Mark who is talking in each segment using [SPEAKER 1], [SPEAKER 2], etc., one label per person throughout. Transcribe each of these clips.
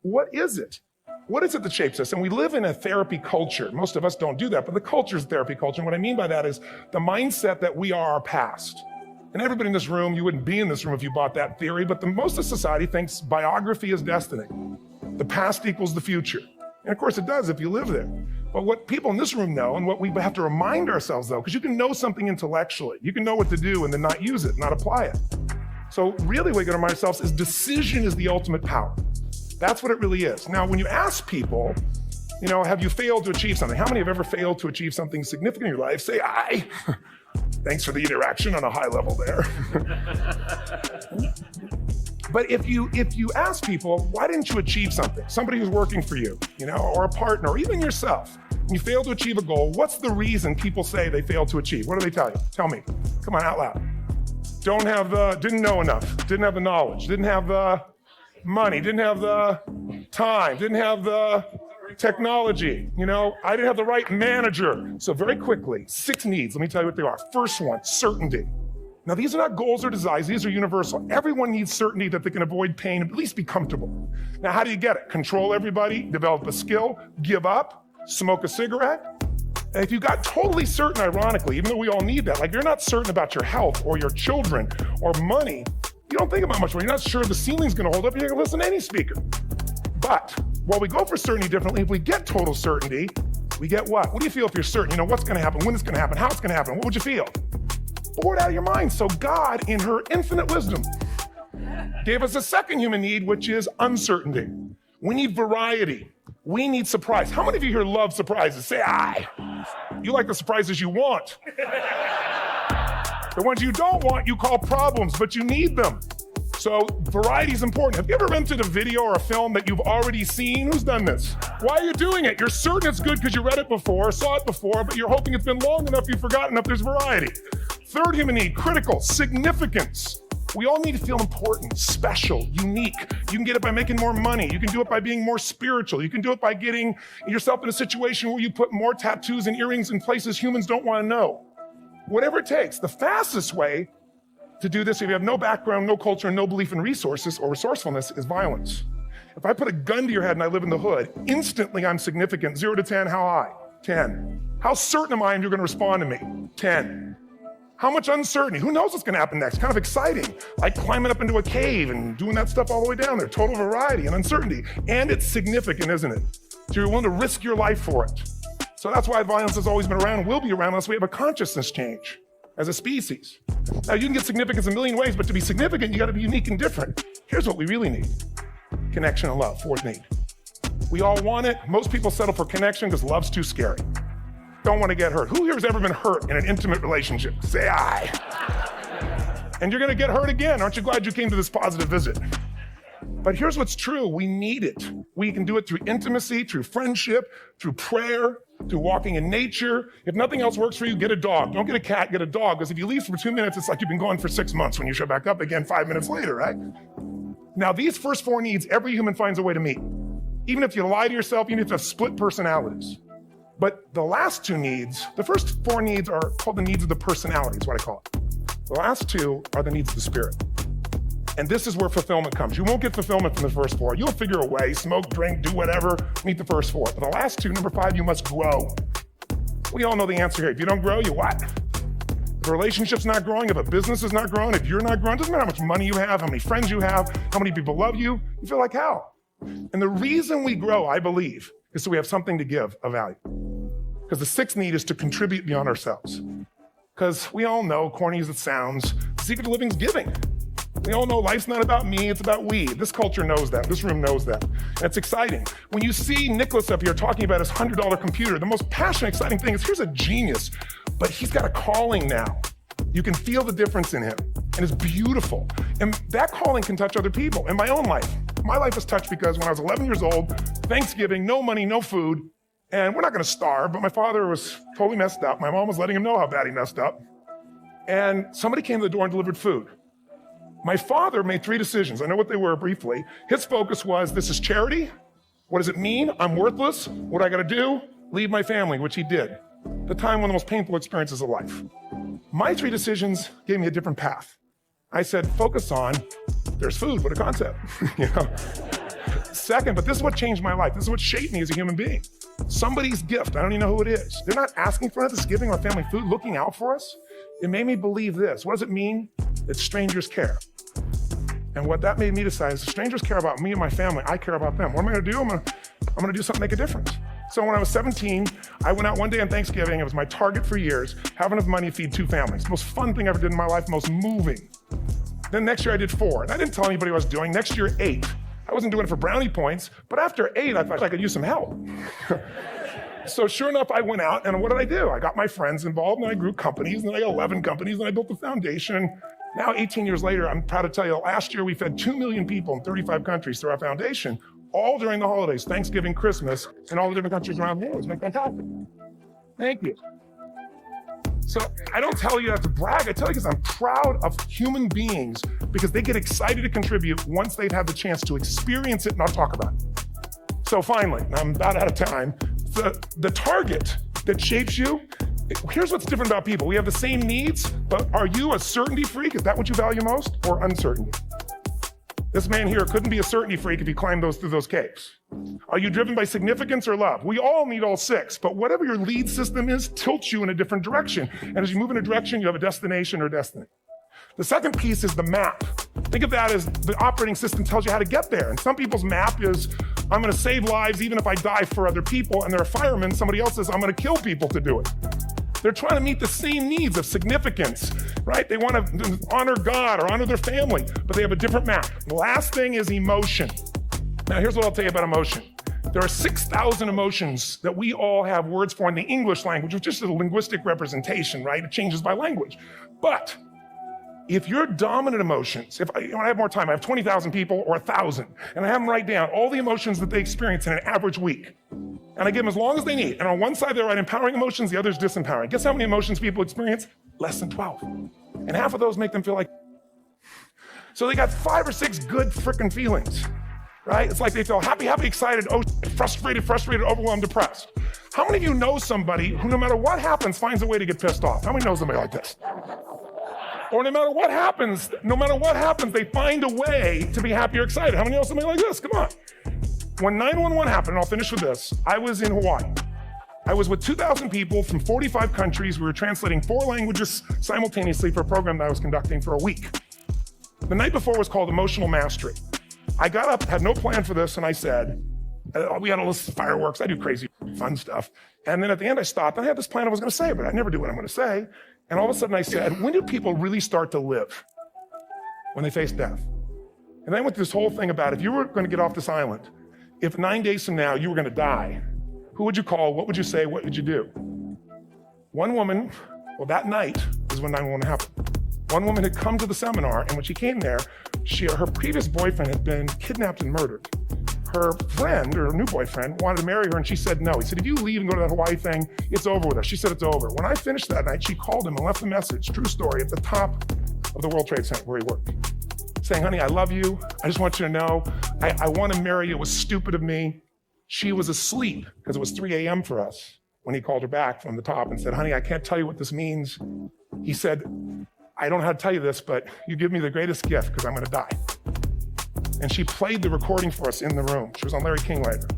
[SPEAKER 1] what is it? What is it that shapes us? And we live in a therapy culture. Most of us don't do that, but the culture is therapy culture. And what I mean by that is the mindset that we are our past. And everybody in this room, you wouldn't be in this room if you bought that theory, but most of society thinks biography is destiny. The past equals the future. And of course it does if you live there. But what people in this room know, and what we have to remind ourselves though, because you can know something intellectually, you can know what to do and then not use it, not apply it. So really what we gotta remind ourselves is decision is the ultimate power. That's what it really is. Now, when you ask people, have you failed to achieve something? How many have ever failed to achieve something significant in your life? Say, I. Thanks for the interaction on a high level there. But if you ask people, why didn't you achieve something? Somebody who's working for you, or a partner, or even yourself, you failed to achieve a goal, what's the reason people say they failed to achieve? What do they tell you? Tell me, come on, out loud. Didn't know enough, didn't have the knowledge, didn't have the money, didn't have the time, didn't have the technology, I didn't have the right manager. So very quickly, 6 needs, let me tell you what they are. First one, certainty. Now these are not goals or desires, these are universal. Everyone needs certainty that they can avoid pain and at least be comfortable. Now how do you get it? Control everybody, develop a skill, give up, smoke a cigarette. And if you got totally certain, ironically, even though we all need that, like you're not certain about your health or your children or money, you don't think about much money. You're not sure the ceiling's gonna hold up, you're gonna listen to any speaker. But while we go for certainty differently, if we get total certainty, we get what? What do you feel if you're certain? What's gonna happen, when it's gonna happen, how it's gonna happen, what would you feel? Bored out of your mind. So God, in her infinite wisdom, gave us a second human need, which is uncertainty. We need variety. We need surprise. How many of you here love surprises? Say aye. You like the surprises you want. The ones you don't want, you call problems, but you need them. So variety is important. Have you ever rented a video or a film that you've already seen? Who's done this? Why are you doing it? You're certain it's good because you read it before, saw it before, but you're hoping it's been long enough you've forgotten enough there's variety. Third human need, critical, significance. We all need to feel important, special, unique. You can get it by making more money. You can do it by being more spiritual. You can do it by getting yourself in a situation where you put more tattoos and earrings in places humans don't want to know. Whatever it takes. The fastest way to do this, if you have no background, no culture, and no belief in resources or resourcefulness, is violence. If I put a gun to your head and I live in the hood, instantly I'm significant. 0 to 10, how high? 10. How certain am I you're going to respond to me? 10. How much uncertainty? Who knows what's going to happen next? Kind of exciting, like climbing up into a cave and doing that stuff all the way down there. Total variety and uncertainty. And it's significant, isn't it? So you're willing to risk your life for it. So that's why violence has always been around and will be around unless we have a consciousness change as a species. Now you can get significance a million ways, but to be significant, you got to be unique and different. Here's what we really need. Connection and love, fourth need. We all want it. Most people settle for connection because love's too scary. Don't want to get hurt. Who here has ever been hurt in an intimate relationship? Say aye. And you're going to get hurt again. Aren't you glad you came to this positive visit? But here's what's true. We need it. We can do it through intimacy, through friendship, through prayer, through walking in nature. If nothing else works for you, get a dog. Don't get a cat, get a dog. Because if you leave for 2 minutes, it's like you've been gone for 6 months when you show back up again 5 minutes later, right? Now, these first 4 needs, every human finds a way to meet. Even if you lie to yourself, you need to have split personalities. But the last 2 needs, the first 4 needs are called the needs of the personality, is what I call it. The last 2 are the needs of the spirit. And this is where fulfillment comes. You won't get fulfillment from the first 4. You'll figure a way, smoke, drink, do whatever, meet the first 4. But the last 2, number 5, you must grow. We all know the answer here. If you don't grow, you what? If a relationship's not growing, if a business is not growing, if you're not growing, it doesn't matter how much money you have, how many friends you have, how many people love you, you feel like hell. And the reason we grow, I believe, is so we have something to give of value. Because the 6th need is to contribute beyond ourselves. Because we all know, corny as it sounds, the secret of living is giving. We all know life's not about me, it's about we. This culture knows that, this room knows that. And it's exciting. When you see Nicholas up here talking about his $100 computer, the most passionate, exciting thing is here's a genius, but he's got a calling now. You can feel the difference in him, and it's beautiful. And that calling can touch other people. In my own life, my life was touched because when I was 11 years old, Thanksgiving, no money, no food, and we're not gonna starve, but my father was totally messed up. My mom was letting him know how bad he messed up. And somebody came to the door and delivered food. My father made 3 decisions. I know what they were briefly. His focus was, this is charity. What does it mean? I'm worthless. What do I gotta do? Leave my family, which he did. The time, one of the most painful experiences of life. My 3 decisions gave me a different path. I said, focus on, there's food, what a concept. Second, but this is what changed my life. This is what shaped me as a human being. Somebody's gift, I don't even know who it is. They're not asking for it, it's giving our family food, looking out for us. It made me believe this. What does it mean? That strangers care. And what that made me decide is if strangers care about me and my family, I care about them. What am I gonna do? I'm gonna do something to make a difference. So when I was 17, I went out one day on Thanksgiving. It was my target for years, have enough money to feed 2 families. The most fun thing I ever did in my life, most moving. Then next year I did 4, and I didn't tell anybody what I was doing. Next year, 8. I wasn't doing it for brownie points, but after 8, I thought I could use some help. So sure enough, I went out, and what did I do? I got my friends involved, and I grew companies, and then I got 11 companies, and I built the foundation. Now, 18 years later, I'm proud to tell you, last year we fed 2 million people in 35 countries through our foundation, all during the holidays, Thanksgiving, Christmas, and all the different countries around the world. It's been fantastic. Thank you. So I don't tell you that to brag, I tell you because I'm proud of human beings because they get excited to contribute once they've had the chance to experience it and not talk about it. So finally, and I'm about out of time, the target that shapes you, here's what's different about people. We have the same needs, but are you a certainty freak? Is that what you value most, or uncertainty? This man here couldn't be a certainty freak if he climbed through those caves. Are you driven by significance or love? We all need all 6, but whatever your lead system is tilts you in a different direction. And as you move in a direction, you have a destination or destiny. The second piece is the map. Think of that as the operating system tells you how to get there. And some people's map is, I'm gonna save lives even if I die for other people, and they're a fireman. Somebody else says, I'm gonna kill people to do it. They're trying to meet the same needs of significance, right? They want to honor God or honor their family, but they have a different map. The last thing is emotion. Now, here's what I'll tell you about emotion. There are 6,000 emotions that we all have words for in the English language, which is just a linguistic representation, right? It changes by language. But if your dominant emotions, if I have more time, I have 20,000 people or 1,000, and I have them write down all the emotions that they experience in an average week. And I give them as long as they need. And on one side, they write empowering emotions, the other is disempowering. Guess how many emotions people experience? Less than 12. And half of those make them feel like. So they got 5 or 6 good frickin' feelings, right? It's like they feel happy, excited, frustrated, overwhelmed, depressed. How many of you know somebody who, no matter what happens, finds a way to get pissed off? How many know somebody like this? Or no matter what happens, they find a way to be happy or excited. How many know somebody like this? Come on. When 9/11 happened, and I'll finish with this, I was in Hawaii. I was with 2,000 people from 45 countries. We were translating 4 languages simultaneously for a program that I was conducting for a week. The night before was called Emotional Mastery. I got up, had no plan for this, and I said, we had a list of fireworks. I do crazy, fun stuff. And then at the end, I stopped, and I had this plan I was going to say, but I never do what I'm going to say. And all of a sudden, I said, when do people really start to live? When they face death. And then I went through this whole thing about if you were going to get off this island, if 9 days from now you were going to die, who would you call? What would you say? What would you do? One woman, well, that night is when 9/11 happened. One woman had come to the seminar, and when she came there, her previous boyfriend had been kidnapped and murdered. Her friend, or her new boyfriend, wanted to marry her, and she said no. He said, if you leave and go to that Hawaii thing, it's over with us. She said it's over. When I finished that night, she called him and left a message, true story, at the top of the World Trade Center where he worked, saying, honey, I love you. I just want you to know, I want to marry you. It was stupid of me. She was asleep because it was 3 a.m. for us when he called her back from the top and said, honey, I can't tell you what this means. He said, I don't know how to tell you this, but you give me the greatest gift because I'm going to die. And she played the recording for us in the room. She was on Larry King later.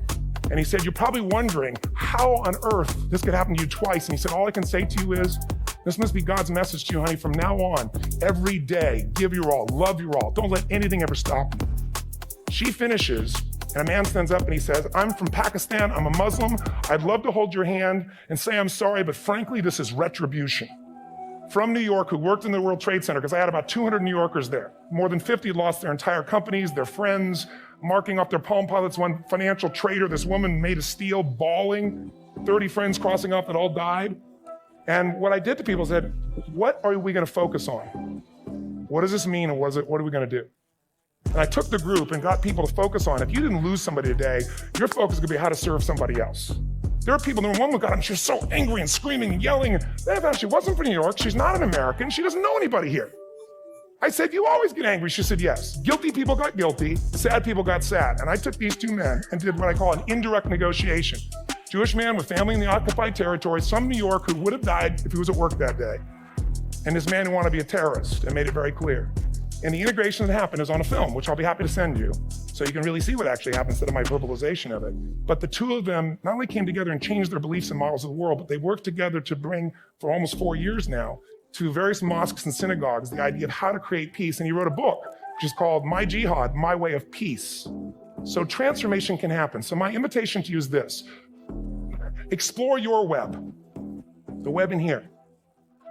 [SPEAKER 1] And he said, you're probably wondering how on earth this could happen to you twice. And he said, all I can say to you is, this must be God's message to you, honey. From now on, every day, give your all, love your all. Don't let anything ever stop you. She finishes, and a man stands up and he says, I'm from Pakistan, I'm a Muslim. I'd love to hold your hand and say I'm sorry, but frankly, this is retribution. From New York, who worked in the World Trade Center, because I had about 200 New Yorkers there. More than 50 lost their entire companies, their friends, marking off their Palm Pilots. One financial trader, this woman made of steel, bawling, 30 friends crossing off that all died. And what I did to people is said, what are we going to focus on? What does this mean, and what are we going to do? And I took the group and got people to focus on, if you didn't lose somebody today, your focus is going to be how to serve somebody else. There are people, one woman got up, she was so angry and screaming and yelling. And she wasn't from New York. She's not an American. She doesn't know anybody here. I said, you always get angry. She said, yes. Guilty people got guilty. Sad people got sad. And I took these 2 men and did what I call an indirect negotiation. Jewish man with family in the occupied territory, some New York, who would have died if he was at work that day. And this man who wanted to be a terrorist and made it very clear. And the integration that happened is on a film, which I'll be happy to send you, so you can really see what actually happened instead of my verbalization of it. But the two of them not only came together and changed their beliefs and models of the world, but they worked together to bring, for almost 4 years now, to various mosques and synagogues, the idea of how to create peace. And he wrote a book, which is called My Jihad, My Way of Peace. So transformation can happen. So my invitation to you is this. Explore your web, the web in here.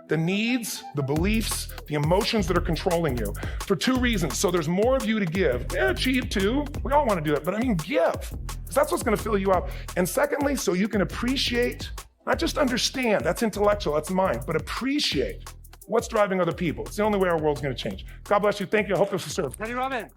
[SPEAKER 1] The needs, the beliefs, the emotions that are controlling you for 2 reasons. So there's more of you to give. Achieve too. We all want to do that, but I mean give, because that's what's going to fill you up. And secondly, so you can appreciate, not just understand, that's intellectual, that's mind, but appreciate what's driving other people. It's the only way our world's going to change. God bless you. Thank you. I hope this will serve.
[SPEAKER 2] Tony Robbins.